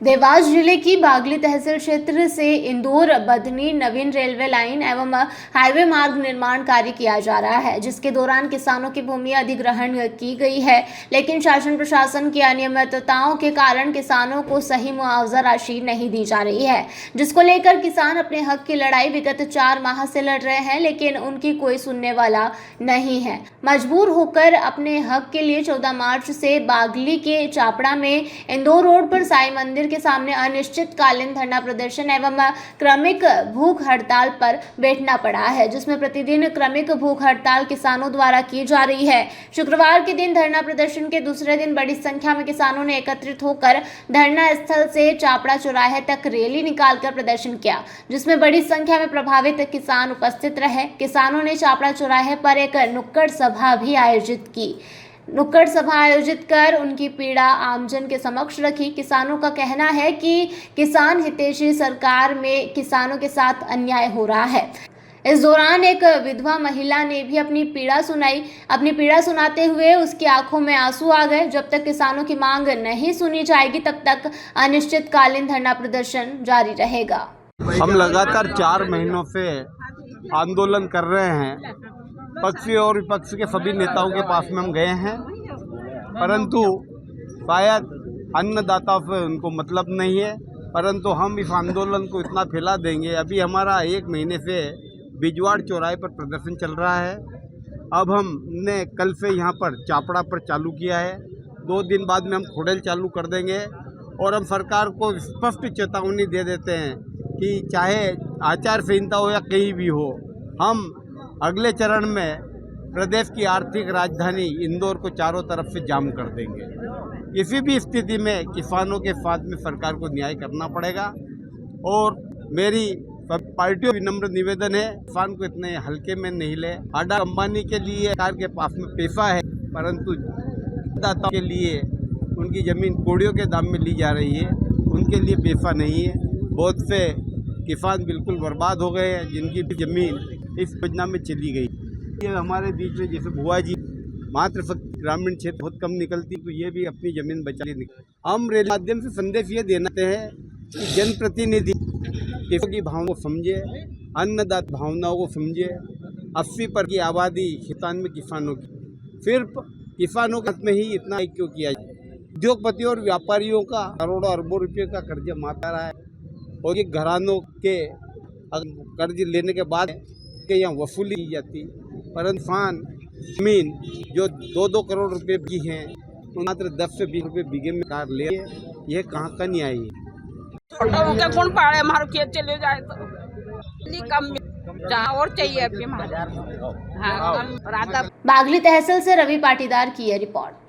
देवास जिले की बागली तहसील क्षेत्र से इंदौर बधनी नवीन रेलवे लाइन एवं हाईवे मार्ग निर्माण कार्य किया जा रहा है, जिसके दौरान किसानों की भूमि अधिग्रहण की गई है। लेकिन शासन प्रशासन की अनियमितताओं के कारण किसानों को सही मुआवजा राशि नहीं दी जा रही है, जिसको लेकर किसान अपने हक की लड़ाई विगत 4 माह से लड़ रहे हैं, लेकिन उनकी कोई सुनने वाला नहीं है। मजबूर होकर अपने हक के लिए 14 मार्च से बागली के चापड़ा में इंदौर रोड पर साई मंदिर के सामने अनिश्चितकालीन धरना प्रदर्शन एवं क्रमिक भूख हड़ताल पर बैठना पड़ा है, जिसमें प्रतिदिन क्रमिक भूख हड़ताल किसानों द्वारा की जा रही है। शुक्रवार के दिन धरना प्रदर्शन के दूसरे दिन बड़ी संख्या में किसानों ने एकत्रित होकर धरना स्थल से चापड़ा चौराहे तक रैली निकालकर प्रदर्शन किया, जिसमें बड़ी संख्या में प्रभावित किसान उपस्थित रहे। किसानों ने चापड़ा चौराहे पर एक नुक्कड़ सभा भी आयोजित की। नुक्कड़ सभा आयोजित कर उनकी पीड़ा आमजन के समक्ष रखी। किसानों का कहना है कि किसान हितैषी सरकार में किसानों के साथ अन्याय हो रहा है। इस दौरान एक विधवा महिला ने भी अपनी पीड़ा सुनाई। अपनी पीड़ा सुनाते हुए उसकी आंखों में आंसू आ गए। जब तक किसानों की मांग नहीं सुनी जाएगी, तब तक अनिश्चितकालीन धरना प्रदर्शन जारी रहेगा। हम लगातार 4 महीनों से आंदोलन कर रहे हैं। पक्षी और विपक्ष के सभी नेताओं के पास में हम गए हैं, परंतु शायद अन्नदाताओं से उनको मतलब नहीं है। परंतु हम इस आंदोलन को इतना फैला देंगे। अभी हमारा 1 महीने से बिजवाड़ चौराहे पर प्रदर्शन चल रहा है। अब हमने कल से यहाँ पर चापड़ा पर चालू किया है। 2 दिन बाद में हम खोडेल चालू कर देंगे और हम सरकार को स्पष्ट चेतावनी दे देते हैं कि चाहे आचार संहिता हो या कहीं भी हो, हम अगले चरण में प्रदेश की आर्थिक राजधानी इंदौर को चारों तरफ से जाम कर देंगे। किसी भी स्थिति में किसानों के साथ में सरकार को न्याय करना पड़ेगा। और मेरी सब पार्टियों विनम्र निवेदन है, किसान को इतने हल्के में नहीं ले। आडा अंबानी के लिए सरकार के पास में पैसा है, परंतु दाताओं के लिए उनकी ज़मीन कोड़ियों के दाम में ली जा रही है, उनके लिए पैसा नहीं है। बहुत से किसान बिल्कुल बर्बाद हो गए हैं, जिनकी भी ज़मीन इस योजना में चली गई। ये हमारे बीच में जैसे बुआ जी मात्र ग्रामीण क्षेत्र बहुत कम निकलती, तो ये भी अपनी ज़मीन बचा ली। हम रेल माध्यम से संदेश ये देना चाहते हैं कि जनप्रतिनिधि किसानों की भावनाओं को समझे, अन्नदाता भावनाओं को समझे। 80% की आबादी हिंदुस्तान में किसानों की, सिर्फ किसानों के हाथ में ही इतना क्यों किया जाए। उद्योगपतियों और व्यापारियों का करोड़ों अरबों रुपये का कर्ज माता रहा है, और ये घरानों के कर्ज लेने के बाद के यहाँ वसूली की जाती। परंतु जमीन जो 2-2 करोड़ रुपए की हैं, मात्र 10 से 20 रुपये बीघे में कार ले, यह कहाँ का न्याय है। कौन पाड़े हमारे खेत चले जाए तो कम जहाँ और चाहिए अभी। हाँ, बागली तहसील से रवि पाटीदार की यह रिपोर्ट।